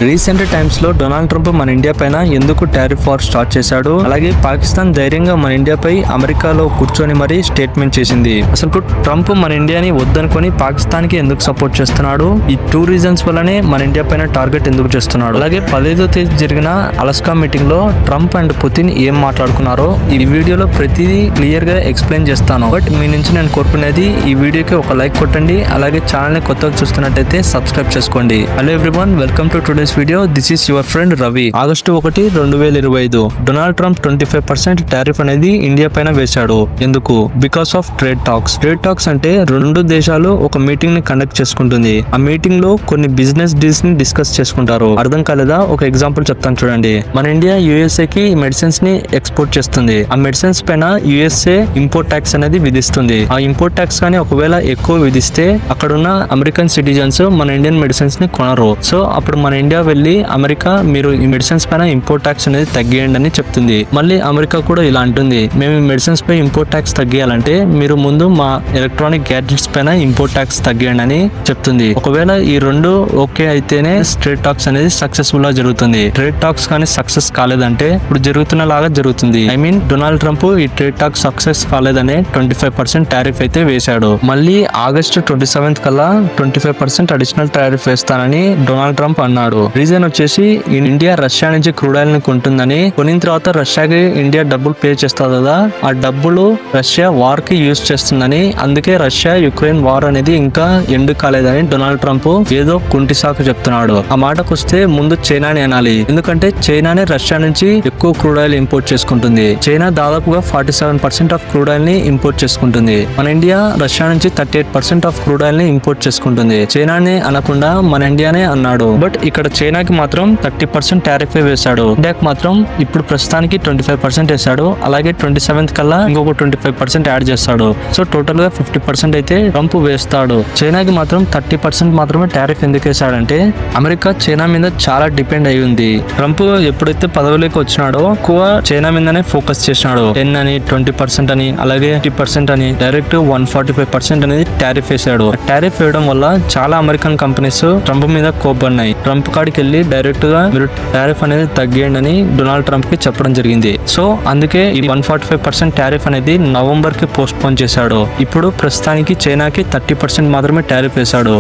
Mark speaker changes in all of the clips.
Speaker 1: Recent times లో Donald Trump మన India పైన ఎందుకు టారిఫ్ వార్ స్టార్ట్ చేశాడు, అలాగే పాకిస్తాన్ ధైర్యంగా మన ఇండియాపై అమెరికాలో కూర్చొని మరీ స్టేట్మెంట్ చేసింది. అసలు ట్రంప్ మన ఇండియాని వద్దనుకొని పాకిస్తాన్ కి ఎందుకు సపోర్ట్ చేస్తున్నాడు, ఈ 2 రీజన్స్ వల్లనే మన ఇండియా పైన టార్గెట్ ఎందుకు చేస్తున్నాడు, అలాగే 15వ తేదీ జరిగిన అలస్కా మీటింగ్ లో ట్రంప్ అండ్ పుతిన్ ఏం మాట్లాడుకున్నారో ఈ వీడియోలో ప్రతిదీ క్లియర్ గా ఎక్స్ప్లెయిన్ చేస్తాను. బట్ మీ నుంచి నేను కోరుకునేది ఈ వీడియోకి ఒక లైక్ కొట్టండి, అలాగే ఛానల్ ని కొత్తగా చూస్తున్నట్టయితే సబ్స్క్రైబ్ చేసుకోండి. Hello everyone, welcome to today's video. This is your friend Ravi. August 1, 2025 Donald Trump 25% tariff అనేది ఇండియా పైన వేశాడు. ఎందుకు? Because of trade talks. Trade talks అంటే 2 దేశాలు ఒక మీటింగ్ ని కండక్ట్ చేసుకుంటుంది. ఆ మీటింగ్ లో కొన్ని బిజినెస్ డీల్స్ ని డిస్కస్ చేసుకుంటారు. అర్థం కాలేదా? ఒక ఎగ్జాంపుల్ చెప్తాను చూడండి. మన ఇండియా యుఎస్ఏ కి మెడిసిన్స్ ని ఎక్స్పోర్ట్ చేస్తుంది. ఆ మెడిసిన్స్ పైన యుఎస్ఏ ఇంపోర్ట్ ట్యాక్స్ అనేది విధిస్తుంది. ఆ ఇంపోర్ట్ ట్యాక్స్ కానీ ఒకవేళ ఎక్కువ విధిస్తే అక్కడున్న అమెరికన్ సిటిజన్స్ మన ఇండియన్ మెడిసిన్స్ ని కొనరు. సో అప్పుడు మన ఇండియా వెళ్ళి అమెరికా, మీరు ఈ మెడిసిన్స్ పైన ఇంపోర్ట్ ట్యాక్స్ అనేది తగ్గియండి అని చెప్తుంది. మళ్ళీ అమెరికా కూడా ఇలా అంటుంది, మేము ఈ మెడిసిన్స్ పై ఇంపోర్ట్ ట్యాక్స్ తగ్గియాలంటే మీరు ముందు మా ఎలక్ట్రానిక్ గ్యాడ్జెట్స్ పైన ఇంపోర్ట్ ట్యాక్స్ తగ్గియండి అని చెప్తుంది. ఒకవేళ ఈ 2 ఓకే అయితేనే ట్రేడ్ టాక్స్ అనేది సక్సెస్ఫుల్ గా జరుగుతుంది. ట్రేడ్ టాక్స్ కానీ సక్సెస్ కాలేదంటే ఇప్పుడు జరుగుతున్న లాగా జరుగుతుంది. ఐ మీన్ డొనాల్డ్ ట్రంప్ ఈ ట్రేడ్ టాక్స్ సక్సెస్ కాలేదనే 25% టారిఫ్ అయితే వేశాడు. మళ్ళీ ఆగస్టు 27 కల్లా 25% అడిషనల్ టారిఫ్ వేస్తానని డొనాల్డ్ ట్రంప్ అన్నాడు. రీజన్ వచ్చేసి ఇండియా రష్యా నుంచి క్రూడ్ ఆయిల్ ని కొంటుందని, కొనిన తర్వాత రష్యాకి ఇండియా డబ్బులు పే చేస్తుంది కదా, ఆ డబ్బులు రష్యా వార్ కి యూజ్ చేస్తుందని, అందుకే రష్యా యుక్రెయిన్ వార్ అనేది ఇంకా ఎండు కాలేదని డొనాల్డ్ ట్రంప్ ఏదో కుంటి సాకు చెప్తున్నాడు. ఆ మాటకు వస్తే ముందు చైనాని అనాలి. ఎందుకంటే చైనానే రష్యా నుంచి ఎక్కువ క్రూడ్ ఆయిల్ ఇంపోర్ట్ చేసుకుంటుంది. చైనా దాదాపుగా 47% ఆఫ్ క్రూడ్ ఆయిల్ ని ఇంపోర్ట్ చేసుకుంటుంది. మన ఇండియా రష్యా నుంచి 38% ఆఫ్ క్రూడ్ ఆయిల్ ని ఇంపోర్ట్ చేసుకుంటుంది. చైనానే అనకుండా మన ఇండియానే అన్నాడు. బట్ ఇక్కడ చైనాకి మాత్రం 30% టారిఫ్ వేశాడు. ఇండియాకి మాత్రం ఇప్పుడు ప్రస్తుతానికి 25% వేశాడు. అలాగే 27 కల్లా ఇంకొక 25% యాడ్ చేస్తాడు. సో టోటల్ గా 50% అయితే ట్రంప్ వేస్తాడు. చైనాకి మాత్రం 30% మాత్రమే టారిఫ్ ఎందుకు వేశాడంటే అమెరికా చైనా మీద చాలా డిపెండ్ అయి ఉంది. ట్రంప్ ఎప్పుడైతే పదవిలోకి వచ్చినాడో ఎక్కువ చైనా మీదనే ఫోకస్ చేసినాడు. 10 అని 20% అని అలాగే 50% అని డైరెక్ట్ 145% అనేది టారిఫ్ వేశాడు. టారిఫ్ వేయడం వల్ల చాలా అమెరికన్ కంపెనీస్ ట్రంప్ మీద కోపడ్డాయి. ట్రంప్ కాడికి వెళ్ళి డైరెక్ట్ గా మీరు టారిఫ్ అనేది తగ్గియండి అని డొనాల్డ్ ట్రంప్ కి చెప్పడం జరిగింది. సో అందుకే ఈ 145% టారిఫ్ అనేది నవంబర్ కి పోస్ట్ పోన్ చేశాడు. ఇప్పుడు ప్రస్తుతానికి చైనాకి 30% మాత్రమే టారిఫ్ వేశాడు.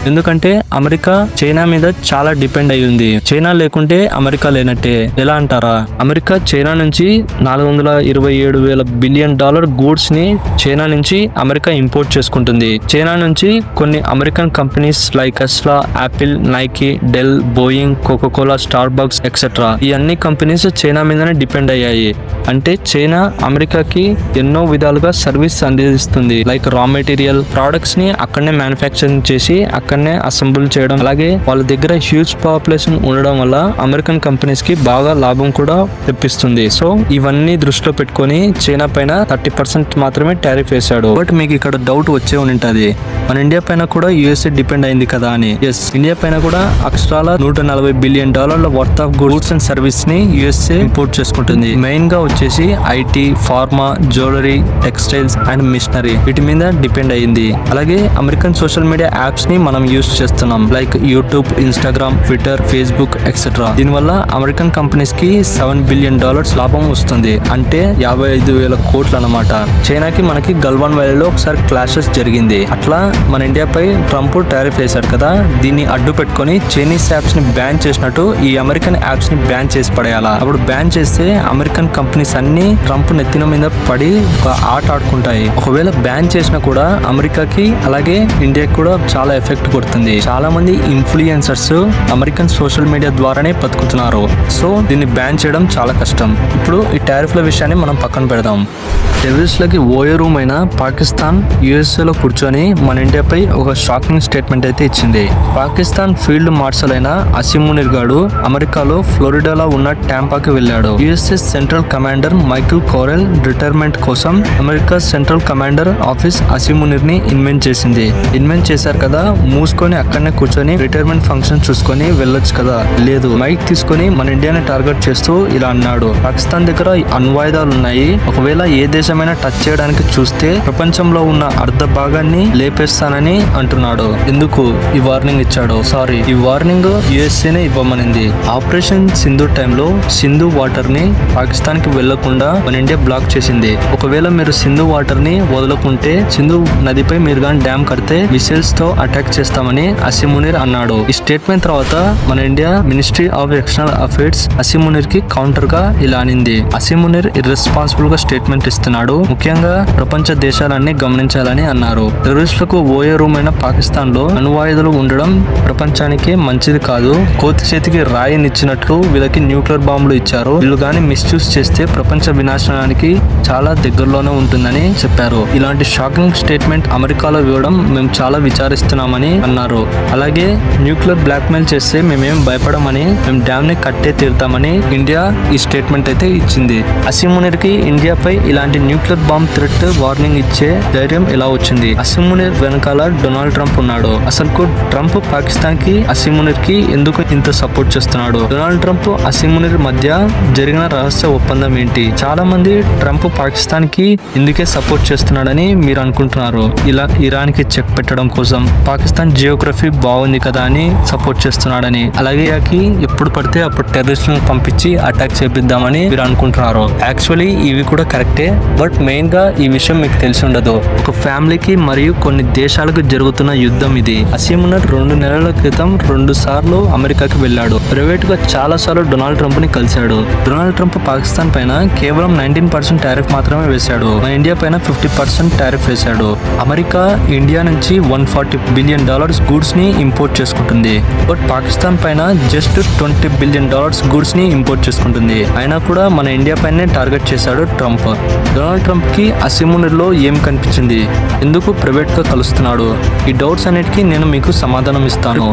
Speaker 1: ఎందుకంటే అమెరికా చైనా మీద చాలా డిపెండ్ అయి ఉంది. చైనా లేకుంటే అమెరికా లేనట్టే. ఎలా అంటారా? అమెరికా చైనా నుంచి $427 బిలియన్ గూడ్స్ ని చైనా నుంచి అమెరికా ఇంపోర్ట్ చేసుకుంటుంది. చైనా నుంచి కొన్ని American companies like Tesla, Apple, Nike, Dell, Boeing, Coca Cola, Starbucks et cetera ఈ అన్ని కంపెనీస్ చైనా మీదనే డిపెండ్ అయ్యాయి. అంటే చైనా అమెరికాకి ఎన్నో విధాలుగా సర్వీస్ అందిస్తుంది. లైక్ రా మెటీరియల్ ప్రొడక్ట్స్ ని అక్కడనే మ్యానుఫ్యాక్చరింగ్ చేసి అక్కడనే అసెంబుల్ చేయడం, అలాగే వాళ్ళ దగ్గర హ్యూజ్ పాపులేషన్ ఉండడం వల్ల అమెరికన్ కంపెనీస్ కి బాగా లాభం కూడా తెప్పిస్తుంది. సో ఇవన్నీ దృష్టిలో పెట్టుకొని చైనా పైన 30% మాత్రమే టారిఫ్ వేశాడు. బట్ మీకు ఇక్కడ డౌట్ వచ్చే ఉంటది, మన ఇండియా పైన కూడా యుఎస్ఏ డిపెండ్ అయింది కదా అని. ఎస్, ఇండియా పైన కూడా అక్షరాల $140 billion worth of goods and service ని యుఎస్ఏ ఇంపోర్ట్ చేసుకుంటుంది. మెయిన్ గా వచ్చేసి IT, pharma, jewellery, textiles and machinery వీటి మీద డిపెండ్ అయ్యింది. అలాగే అమెరికన్ సోషల్ మీడియా యాప్స్ ని మనం యూజ్ చేస్తున్నాం, like YouTube, Instagram, Twitter, Facebook etcetera. దీనివల్ల అమెరికన్ కంపెనీస్ కి $7 బిలియన్ లాభం వస్తుంది. అంటే 55,000 కోట్లు అన్నమాట. చైనాకి మనకి గల్వాన్ వ్యాలీలో ఒకసారి క్లాషెస్ జరిగింది. అట్లా మన ఇండియాపై ట్రంప్ టారిఫ్ వేశాడు కదా, దీన్ని అడ్డు పెట్టుకొని చైనీస్ యాప్స్ ని బ్యాన్ చేసినట్టు ఈ అమెరికన్ యాప్స్ ని బ్యాన్ చేసి పడేయాలా. అప్పుడు బ్యాన్ చేస్తే అమెరికన్ కంపెనీస్ అన్ని ట్రంప్ నెత్తిన మీద పడి ఒక ఆట ఆడుకుంటాయి. ఒకవేళ బ్యాన్ చేసినా కూడా అమెరికాకి అలాగే ఇండియాకి కూడా చాలా ఎఫెక్ట్ కొడుతుంది. చాలా మంది ఇన్ఫ్లుయెన్సర్స్ అమెరికన్ సోషల్ మీడియా ద్వారానే బతుకుతున్నారు. సో దీన్ని బ్యాన్ చేయడం చాలా కష్టం. ఇప్పుడు ఈ టారిఫ్ల విషయాన్ని మనం పక్కన పెడదాం. టెర్రరిస్టులకి ఓయో రూమ్ అయిన పాకిస్తాన్ యుఎస్ఏలో కూర్చొని మన ఇండియాపై ఒక షాకింగ్ స్టేట్మెంట్ అయితే ఇచ్చింది. పాకిస్తాన్ ఫీల్డ్ మార్షల్ అయిన అసీమ్ మునీర్ గాడు అమెరికాలో ఫ్లోరిడాలో ఉన్న టాంపాకి వెళ్ళాడు. USA central commander Michael Kurilla retirement కోసం America central commander office Asim Munir ని ఇన్వెంట్ చేసింది. ఇన్వెంట్ చేశారు కదా, మూసుకొని అక్కడనే కూర్చొని రిటైర్మెంట్ ఫంక్షన్ చూసుకొని వెళ్ళొచ్చు కదా. లేదు, మైక్ తీసుకొని మన ఇండియాని టార్గెట్ చేస్తూ ఇలా అన్నాడు, పాకిస్తాన్ దగ్గర అణ్వాయుధాలు ఉన్నాయి, ఒకవేళ ఏ దేశమైనా టచ్ చేయడానికి చూస్తే ప్రపంచంలో ఉన్న అర్ధ భాగాన్ని లేపేస్తానని అంటున్నాడు. ఎందుకు ఈ వార్నింగ్ ఇచ్చాడు? సారీ, ఈ వార్నింగ్ యుఎస్ఏనే ఇవ్వమనింది. ఆపరేషన్ సింధు టైంలో సింధు వాటర్ ని పాకిస్తాన్ కి వెళ్లకుండా మన ఇండియా బ్లాక్ చేసింది. ఒకవేళ మీరు సింధు వాటర్ ని వదులుకుంటే సింధు నదిపై మీరు గాని డ్యామ్ కడితే మిసైల్స్ తో అటాక్ చేస్తామని అసీం మునీర్ అన్నాడు. ఈ స్టేట్మెంట్ తర్వాత మన India ministry of external affairs Asim Munir కి కౌంటర్ గా ఇలా అనింది. అసీం మునీర్ ఇర్రెస్పాన్సిబుల్ గా స్టేట్మెంట్ ఇస్తున్నాడు, ముఖ్యంగా ప్రపంచ దేశాలన్నీ గమనించాలని అన్నారు. టెర్రరిస్టులకు ఓయే రూమ్ అయిన పాకిస్తాన్ లో అణ్వాయుధాలు ఉండడం ప్రపంచానికి మంచిది కాదు. కోతి చేతికి రాయినిచ్చినట్లు వీళ్ళకి న్యూక్లియర్ బాంబులు ఇచ్చారు. వీళ్ళు గాని మిస్యూజ్ చేస్తే ప్రపంచ వినాశనానికి చాలా దగ్గరలోనే ఉంటుందని చెప్పారు. ఇలాంటి షాకింగ్ స్టేట్మెంట్ అమెరికాలో ఇవ్వడం మేము చాలా విచారిస్తున్నామని అన్నారు. అలాగే న్యూక్లియర్ బ్లాక్ మెయిల్ చేస్తే మేమేం భయపడమని, మేము డ్యామ్ ని కట్టే తీరుతామని ఇండియా ఈ స్టేట్మెంట్ అయితే ఇచ్చింది. అసీం మునీర్ కి ఇండియాపై ఇలాంటి న్యూక్లియర్ బాంబ్ థ్రెట్ వార్నింగ్ ఇచ్చే ధైర్యం ఎలా వచ్చింది? అసీం మునీర్ వెనకాల డొనాల్డ్ ట్రంప్ ఉన్నాడు. అసలు ట్రంప్ పాకిస్తాన్ కి అసీం మునీర్ కి ఎందుకు ఇంత సపోర్ట్ చేస్తున్నాడు? డొనాల్డ్ ట్రంప్ అసీం మునీర్ మధ్య జరిగిన రహస్య ఒప్పందం ఏంటి? చాలా మంది ట్రంప్ పాకిస్తాన్ కి ఇందుకే సపోర్ట్ చేస్తున్నాడని మీరు అనుకుంటున్నారు. ఇలా ఇరాన్ కి చెక్ పెట్టడం కోసం, పాకిస్తాన్ జియోగ్రఫీ బాగుంది కదా అని సపోర్ట్ చేస్తున్నాడని, అలాగే ఎప్పుడు పడితే అప్పుడు టెర్రరిస్టులను పంపించి అటాక్ చేపిద్దామని మీరు అనుకుంటున్నారు. యాక్చువల్లీ ఇవి కూడా కరెక్టే, బట్ మెయిన్ గా ఈ విషయం మీకు తెలిసి ఉండదు. ఒక ఫ్యామిలీకి మరియు కొన్ని దేశాలకు జరుగుతున్న యుద్ధం ఇది. అసీం మునీర్ 2 నెలల క్రితం 2 సార్లు అమెరికాకి వెళ్ళాడు. ప్రైవేట్ గా చాలా సార్లు డొనాల్డ్ ట్రంప్ ని కలిశాడు. డొనాల్డ్ ట్రంప్ పాకిస్తాన్ పైన కేవలం 19% టారిఫ్ మాత్రమే వేశాడు. మన ఇండియా పైన 50% టారిఫ్ వేశాడు. అమెరికా ఇండియా నుంచి $140 బిలియన్ గూడ్స్ ని ఇంపోర్ట్ చేసుకుంటుంది. బట్ పాకిస్తాన్ పైన జస్ట్ $20 బిలియన్ గూడ్స్ ని ఇంపోర్ట్ చేసుకుంటుంది. అయినా కూడా మన ఇండియా పైనే టార్గెట్ చేశాడు ట్రంప్. డొనాల్డ్ ట్రంప్ కి అసీం మునీర్ లో ఏం కనిపించింది? ఎందుకు ప్రైవేట్ గా కలుస్తున్నాడు? ఈ డౌట్స్ అన్నిటికీ నేను మీకు సమాధానం ఇస్తాను.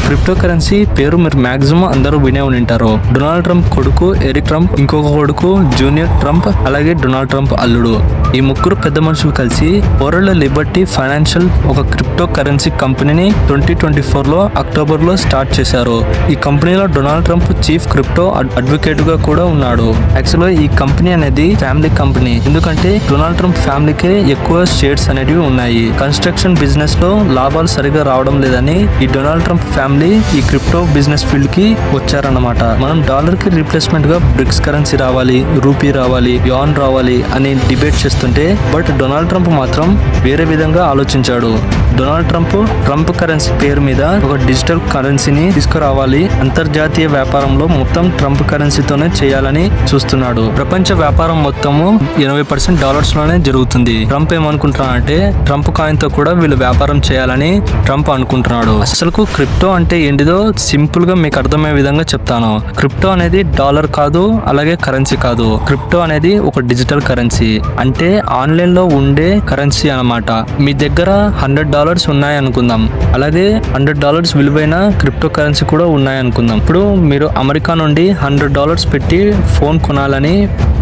Speaker 1: క్రిప్టో కరెన్సీ పేరు మీరు మాక్సిమం అందరూ వినే ఉంటారు. డొనాల్డ్ ట్రంప్ కొడుకు ఎరిక్ ట్రంప్, ఇంకొక కొడుకు జూనియర్ ట్రంప్, అలాగే డొనాల్డ్ ట్రంప్ అల్లుడు, ఈ ముగ్గురు పెద్ద మనుషులు కలిసి వరల్డ్ లిబర్టీ ఫైనాన్షియల్ ఒక క్రిప్టో కరెన్సీ కంపెనీని 2024 అక్టోబర్ లో స్టార్ట్ చేశారు. ఈ కంపెనీలో Donald Trump chief crypto advocate గా కూడా ఉన్నాడు. యాక్చువల్గా ఈ కంపెనీ అనేది ఫ్యామిలీ కంపెనీ, ఎందుకంటే డొనాల్డ్ ట్రంప్ ఫ్యామిలీకే ఎక్కువ షేర్స్ అనేటివి ఉన్నాయి. కన్స్ట్రక్షన్ బిజినెస్ లో లాభాలు సరిగా రావడం లేదని ఈ డొనాల్డ్ ట్రంప్ ఫ్యామిలీ ఈ క్రిప్టో బిజినెస్ ఫీల్డ్ కి వచ్చారన్నమాట. మనం డాలర్ కి రీప్లేస్మెంట్ గా బ్రిక్స్ కరెన్సీ రావాలి, రూపీ రావాలి, యాన్ రావాలి అని డిబేట్ చేస్తుంటే, బట్ డొనాల్డ్ ట్రంప్ మాత్రం వేరే విధంగా ఆలోచించాడు. డొనాల్డ్ ట్రంప్ కరెన్సీ పేరు మీద ఒక డిజిటల్ కరెన్సీని తీసుకురావాలి, అంతర్జాతీయ వ్యాపారంలో మొత్తం ట్రంప్ కరెన్సీతోనే చేయాలని చూస్తున్నాడు. ప్రపంచ వ్యాపారం మొత్తము 80% డాలర్స్ లోనే జరుగుతుంది. ట్రంప్ ఏమనుకుంటున్నాడంటే ట్రంప్ కాయిన్ తో కూడా వీళ్ళు వ్యాపారం చేయాలని ట్రంప్ అనుకుంటున్నాడు. అసలు క్రిప్టో అంటే ఏంటిదో సింపుల్ గా మీకు అర్థమయ్యే విధంగా చెప్తాను. క్రిప్టో అనేది డాలర్ కాదు, అలాగే కరెన్సీ కాదు. క్రిప్టో అనేది ఒక డిజిటల్ కరెన్సీ, అంటే ఆన్లైన్ లో ఉండే కరెన్సీ అన్నమాట. మీ దగ్గర $100 ఉన్నాయి అనుకుందాం, అలాగే $100 విలువైన క్రిప్టో కరెన్సీ కూడా ఉన్నాయి అనుకుందాం. ఇప్పుడు మీరు అమెరికా నుండి $100 పెట్టి ఫోన్ కొనాలని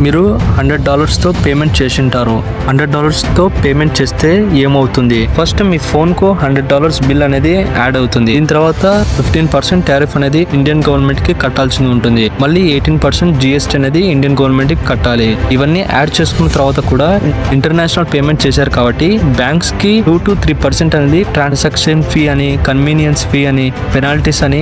Speaker 1: మీరు $100 తో పేమెంట్ చేసింటారు. $100 తో పేమెంట్ చేస్తే ఏమవుతుంది? ఫస్ట్ మీ ఫోన్ కు $100 బిల్ అనేది యాడ్ అవుతుంది. దీని తర్వాత 15% టారిఫ్ అనేది ఇండియన్ గవర్నమెంట్ కి కట్టాల్సి ఉంటుంది. మళ్ళీ 18% GST అనేది ఇండియన్ గవర్నమెంట్ కి కట్టాలి. ఇవన్నీ యాడ్ చేసుకున్న తర్వాత కూడా ఇంటర్నేషనల్ పేమెంట్ చేశారు కాబట్టి బ్యాంక్స్ కి 2 to 3% అనేది ట్రాన్సాక్షన్ ఫీ అని, కన్వీనియన్స్ ఫీ అని, పెనాల్టీస్ అని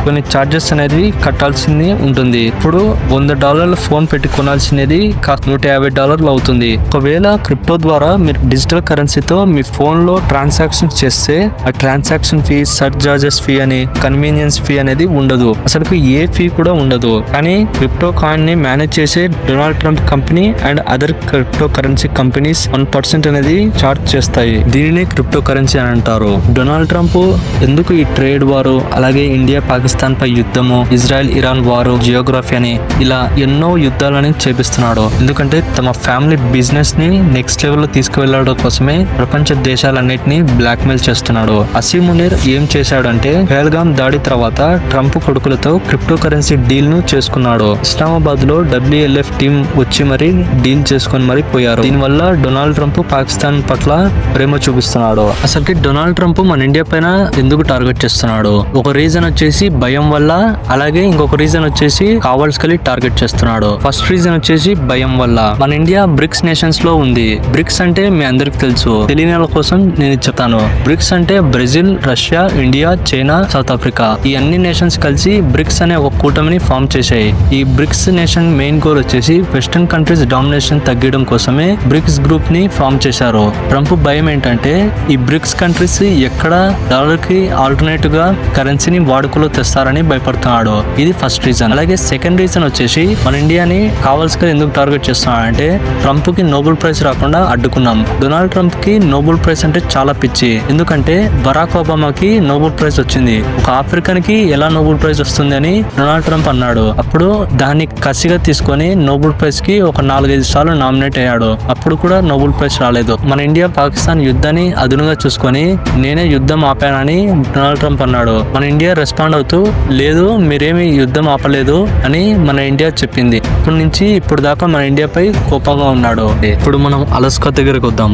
Speaker 1: కొన్ని చార్జెస్ అనేది కట్టాల్సింది ఉంటుంది. ఇప్పుడు $100 ఫోన్ పెట్టి కొనాల్సినది $150 అవుతుంది. ఒకవేళ క్రిప్టో ద్వారా మీరు డిజిటల్ కరెన్సీతో మీ ఫోన్ లో ట్రాన్సాక్షన్ చేస్తే ఆ ట్రాన్సాక్షన్ ఫీ, సర్చార్జెస్ ఫీ అని, కన్వీనియన్స్ ఫీ అనేది ఉండదు. అసలు ఏ ఫీ కూడా ఉండదు. కానీ క్రిప్టో కాయిన్ ని మేనేజ్ చేసే Donald Trump company and other crypto currency companies 1% అనేది చార్జ్ చేస్తాయి. దీనిని క్రిప్టో కరెన్సీ అని అంటారు. డొనాల్డ్ ట్రంప్ ఎందుకు ఈ ట్రేడ్ వారు, అలాగే ఇండియా పాకిస్తాన్ పై యుద్ధము, ఇజ్రాయెల్ ఇరాన్ వారు, జియోగ్రఫీ అని ఇలా ఎన్నో యుద్ధాలని చేపిస్తున్నాడు? ఎందుకంటే తమ ఫ్యామిలీ బిజినెస్ ని నెక్స్ట్ లెవెల్ లో తీసుకువెళ్ళడం కోసమే ప్రపంచ దేశాలన్నిటిని బ్లాక్ మెయిల్ చేస్తున్నాడు. అసీం మునీర్ ఏం చేశాడంటే పహల్గామ్ దాడి తర్వాత ట్రంప్ కొడుకులతో క్రిప్టో కరెన్సీ డీల్ ను చేసుకున్నాడు. ఇస్లామాబాద్ లో WLF టీం వచ్చి మరి డీల్ చేసుకొని మరి పోయారు. దీనివల్ల డొనాల్డ్ ట్రంప్ పాకిస్తాన్ పట్ల ప్రేమ చూపిస్తున్నాడు. అసలుకి డొనాల్డ్ ట్రంప్ ట్రంప్ మన ఇండియా పైన ఎందుకు టార్గెట్ చేస్తున్నాడు? ఒక రీజన్ వచ్చేసి భయం వల్ల, అలాగే ఇంకొక రీజన్ వచ్చేసి కావాల్సుకలి టార్గెట్ చేస్తున్నాడు. ఫస్ట్ రీజన్ వచ్చేసి భయం వల్ల. మన ఇండియా బ్రిక్స్ నేషన్స్ లో ఉంది. బ్రిక్స్ అంటే మీ అందరికి తెలుసు, తెలియని వాళ్ళ కోసం నేను చెప్తాను. బ్రిక్స్ అంటే Brazil, Russia, India, China, south Africa ఈ అన్ని నేషన్స్ కలిసి బ్రిక్స్ అనే ఒక కూటమిని ఫామ్ చేశాయి. ఈ బ్రిక్స్ నేషన్ మెయిన్ గోల్ వచ్చేసి వెస్టర్న్ కంట్రీస్ డామినేషన్ తగ్గడం కోసమే బ్రిక్స్ గ్రూప్ ని ఫామ్ చేశారు. ట్రంప్ భయం ఏంటంటే ఈ బ్రిక్స్ కంట్రీస్ ఎక్కడ డాలర్ కి ఆల్టర్నేటివ్ గా కరెన్సీని వాడుకలో తెస్తారని భయపడుతున్నాడు. ఇది ఫస్ట్ రీజన్. అలాగే సెకండ్ రీజన్ వచ్చేసి మన ఇండియాని కావాల్సిగా ఎందుకు టార్గెట్ చేస్తున్నాడంటే ట్రంప్ కి నోబెల్ ప్రైజ్ రాకుండా అడ్డుకున్నాం. డొనాల్డ్ ట్రంప్ కి నోబెల్ ప్రైజ్ అంటే చాలా పిచ్చి. ఎందుకంటే బరాక్ ఒబామాకి నోబెల్ ప్రైజ్ వచ్చింది, ఒక ఆఫ్రికన్ కి ఎలా నోబెల్ ప్రైజ్ వస్తుంది అని డొనాల్డ్ ట్రంప్ అన్నాడు. అప్పుడు దాన్ని కసిగా తీసుకొని నోబెల్ ప్రైజ్ కి ఒక 4-5 సార్లు నామినేట్ అయ్యాడు. అప్పుడు కూడా నోబెల్ ప్రైజ్ రాలేదు. మన ఇండియా పాకిస్తాన్ యుద్ధాన్ని అదునుగా చూసుకొని నేనే యుద్ధం ఆపానని డొనాల్డ్ ట్రంప్ అన్నాడు. మన ఇండియా రెస్పాండ్ అవుతూ లేదు మీరేమి యుద్ధం ఆపలేదు అని మన ఇండియా చెప్పింది. ఇప్పటి నుంచి ఇప్పుడు దాకా మన ఇండియాపై కోపంగా ఉన్నాడు. ఇప్పుడు మనం అలస్కా దగ్గరకు వద్దాం.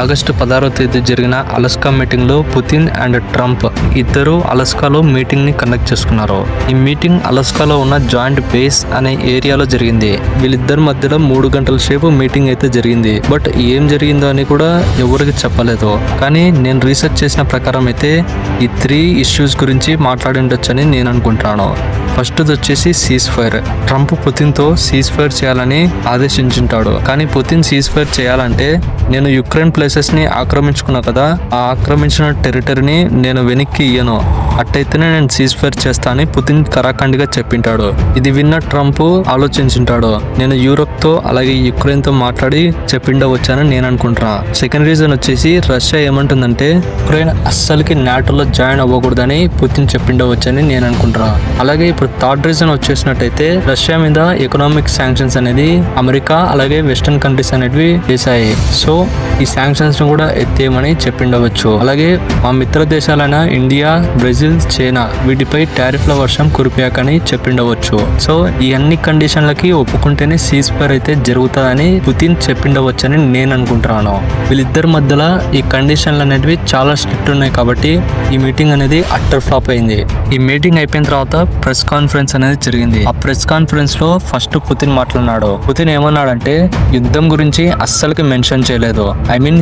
Speaker 1: ఆగస్టు 16వ తేదీ జరిగిన అలస్కా మీటింగ్ లో పుతిన్ అండ్ ట్రంప్ ఇద్దరు అలస్కాలో మీటింగ్ ని కండక్ట్ చేసుకున్నారు. ఈ మీటింగ్ అలస్కాలో ఉన్న జాయింట్ బేస్ అనే ఏరియాలో జరిగింది. వీళ్ళిద్దరి మధ్యలో 3 గంటల సేపు మీటింగ్ అయితే జరిగింది. బట్ ఏం జరిగిందో అని కూడా ఎవరికి చెప్పలేదు. కానీ నేను రీసెర్చ్ చేసిన ప్రకారం అయితే ఈ 3 ఇష్యూస్ గురించి మాట్లాడి ఉండొచ్చని నేను అనుకుంటున్నాను. ఫస్ట్ వచ్చేసి సీజ్ ఫైర్. ట్రంప్ పుతిన్ తో సీజ్ ఫైర్ చేయాలని ఆదేశించుంటాడు. కానీ పుతిన్ సీజ్ ఫైర్ చేయాలంటే నేను యుక్రెయిన్ ప్లేసెస్ ని ఆక్రమించుకున్నా కదా, ఆ ఆక్రమించిన టెరిటరీని నేను వెనక్కి ఇయ్యను, అట్టయితేనే నేను సీజ్ ఫైర్ చేస్తా అని పుతిన్ కరాఖండిగా చెప్పింటాడు. ఇది విన్న ట్రంప్ ఆలోచించుంటాడు, నేను యూరోప్ తో అలాగే యుక్రెయిన్ తో మాట్లాడి చెప్పిండవచ్చానని నేను అనుకుంటున్నా. సెకండ్ రీజన్ వచ్చేసి రష్యా ఏమంటుందంటే యుక్రెయిన్ అస్సలకి నాటోలో జాయిన్ అవ్వకూడదని పుతిన్ చెప్పిండవచ్చని నేను అనుకుంటున్నా. అలాగే ఇప్పుడు థర్డ్ రీజన్ వచ్చేసినట్టయితే రష్యా మీద ఎకనామిక్ శాంక్షన్స్ అనేది అమెరికా అలాగే వెస్టర్న్ కంట్రీస్ అనేవి వేశాయి. సో ఈ శాంక్షన్స్ ను కూడా ఎత్తేయమని చెప్పిండవచ్చు. అలాగే మా మిత్ర దేశాలైన ఇండియా, బ్రెజిల్, చైనా వీటిపై టారిఫ్ల వర్షం కురిపాకని చెప్పిండవచ్చు. సో ఈ అన్ని కండిషన్లకి ఒప్పుకుంటేనే సీజ్ ఫైర్ అయితే జరుగుతుందని పుతిన్ చెప్పిండవచ్చని నేను అనుకుంటున్నాను. వీళ్ళిద్దరి మధ్యలో ఈ కండిషన్లు అనేవి చాలా స్ట్రిక్ట్ ఉన్నాయి కాబట్టి ఈ మీటింగ్ అనేది అట్టర్ ఫ్లాప్ అయింది. ఈ మీటింగ్ అయిపోయిన తర్వాత ప్రెస్ కాన్ఫరెన్స్ అనేది జరిగింది. ఆ ప్రెస్ కాన్ఫరెన్స్ లో ఫస్ట్ పుతిన్ మాట్లాడినాడు. పుతిన్ ఏమన్నాడంటే యుద్ధం గురించి అస్సలకి మెన్షన్ చేయలేదు.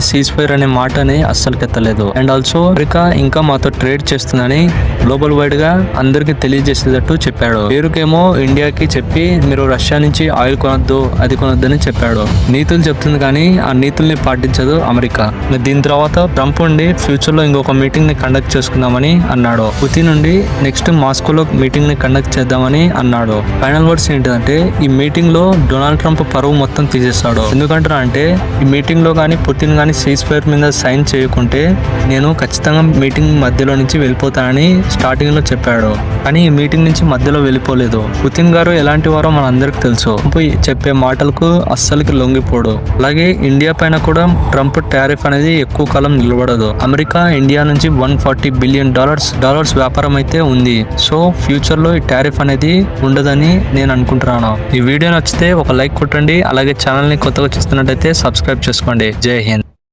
Speaker 1: సీజ్ ఫైర్ అనే మాటని అస్సలకి ఎత్తలేదు. అండ్ ఆల్సో అమెరికా ఇంకా మాతో ట్రేడ్ చేస్తుందని గ్లోబల్ వైడ్ గా అందరికి తెలియజేసేటట్టు చెప్పాడు. పేరుకేమో ఇండియాకి చెప్పి మీరు రష్యా నుంచి ఆయిల్ కొనొద్దు, అది కొనొద్దు అని చెప్పాడు. నీతులు చెప్తుంది కానీ ఆ నీతుల్ని పాటించదు అమెరికా. దీని తర్వాత ట్రంప్ ఉండి ఫ్యూచర్ లో ఇంకొక మీటింగ్ ని కండక్ట్ చేసుకుందామని అన్నాడు. పుతిన్ నుండి నెక్స్ట్ మాస్కోలో మీటింగ్ ని కండక్ట్ చేద్దామని అన్నాడు. ఫైనల్ వర్డ్స్ ఏంటంటే ఈ మీటింగ్ లో డొనాల్డ్ ట్రంప్ పరువు మొత్తం తీసేస్తాడు. ఎందుకంటే అంటే ఈ మీటింగ్ లో కానీ పుతిన్ కానీ సీజ్ ఫైర్ మీద సైన్ చేయకుంటే నేను ఖచ్చితంగా మీటింగ్ మధ్యలో నుంచి వెళ్ళిపోతానని స్టార్టింగ్ లో చెప్పాడు. కానీ ఈ మీటింగ్ నుంచి మధ్యలో వెళ్ళిపోలేదు. పుతిన్ గారు ఎలాంటి వారో మన అందరికి తెలుసు. చెప్పే మాటలకు అస్సలకి లొంగిపోడు. అలాగే ఇండియా పైన కూడా ట్రంప్ టారిఫ్ అనేది ఎక్కువ కాలం నిలబడదు. అమెరికా ఇండియా నుంచి $140 బిలియన్ వ్యాపారం అయితే ఉంది. సో ఫ్యూచర్ లో ఈ టారిఫ్ అనేది ఉండదని నేను అనుకుంటున్నాను. ఈ వీడియో నచ్చితే ఒక లైక్ కొట్టండి. అలాగే ఛానల్ ని కొత్తగా చూస్తున్నట్టయితే సబ్స్క్రైబ్ చేసుకోండి. జై హింద్.